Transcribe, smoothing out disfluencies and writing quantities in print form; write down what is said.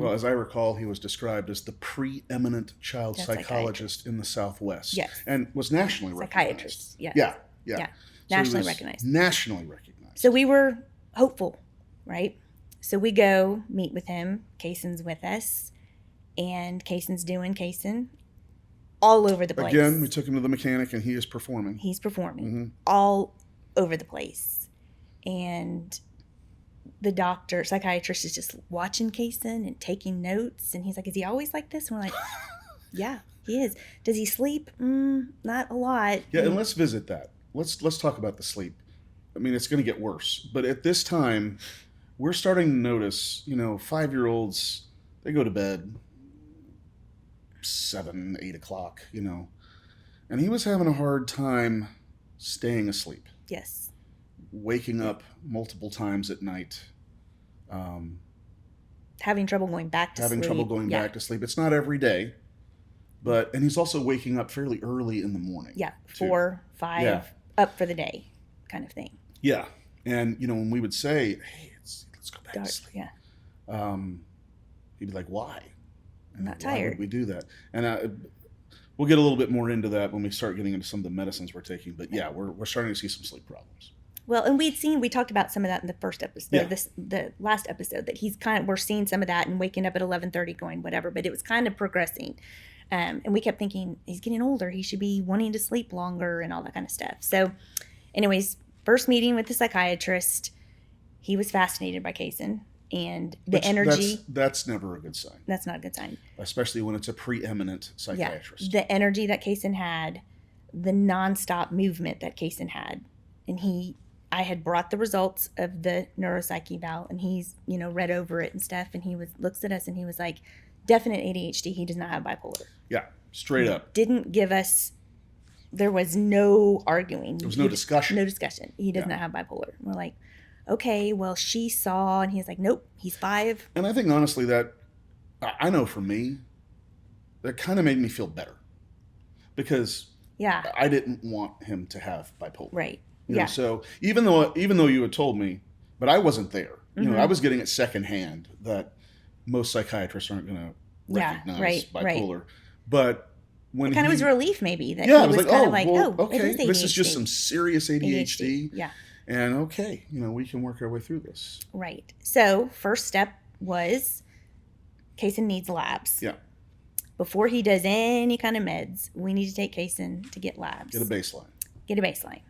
Well, as I recall, he was described as the preeminent child Yeah, psychologist in the Southwest. Yes. And was nationally recognized. Psychiatrist, yes. Yeah. Yeah. So he Nationally was recognized. Nationally recognized. So we were hopeful, right? So we go meet with him. Cason's with us. And Cason's doing Cason all over the place. Again, we took him to the mechanic and he is performing. He's performing Mm-hmm. all over the place. And the doctor, psychiatrist, is just watching Cason and taking notes. And he's like, is he always like this? And we're like, yeah, he is. Does he sleep? Not a lot. Yeah, and let's visit that. Let's talk about the sleep. I mean, it's going to get worse. But at this time, we're starting to notice, 5-year-olds, they go to bed 7, 8 o'clock, And he was having a hard time staying asleep. Yes. Waking up multiple times at night. Having trouble going back to sleep. Having trouble going back to sleep. It's not every day. And he's also waking up fairly early in the morning. Yeah, 4, 5, up for the day kind of thing. Yeah. And, when we would say, hey, let's go back to sleep. Yeah. He'd be like, why? I'm not Why tired. would we do that? And we'll get a little bit more into that when we start getting into some of the medicines we're taking. But yeah, we're starting to see some sleep problems. Well, and we talked about some of that in the first episode, Yeah. the last episode, that we're seeing some of that and waking up at 11:30 going whatever, but it was kind of progressing. And we kept thinking, he's getting older, he should be wanting to sleep longer and all that kind of stuff. So anyways, first meeting with the psychiatrist, he was fascinated by Cason and the energy. That's never a good sign. That's not a good sign. Especially when it's a preeminent psychiatrist. Yeah. The energy that Cason had, the nonstop movement that Cason had. And I had brought the results of the neuropsych eval, and he's, read over it and stuff. And he looks at us and he was like, definite ADHD. He does not have bipolar. Yeah. Straight up. Didn't give us, there was no arguing. There was no discussion. No discussion. He does not have bipolar. We're like, okay, well, she saw, and he's like, nope, he's 5. And I think honestly that, I know for me, that kind of made me feel better. Because I didn't want him to have bipolar. Right. So even though you had told me, but I wasn't there. Mm-hmm. I was getting it secondhand that most psychiatrists aren't going to recognize bipolar. Right. But when it kind of was a relief maybe that he was like, kind of like, okay, it is ADHD. This is just some serious ADHD. Yeah. And okay, we can work our way through this. Right. So first step was Cason needs labs. Yeah. Before he does any kind of meds, we need to take Cason to get labs. Get a baseline.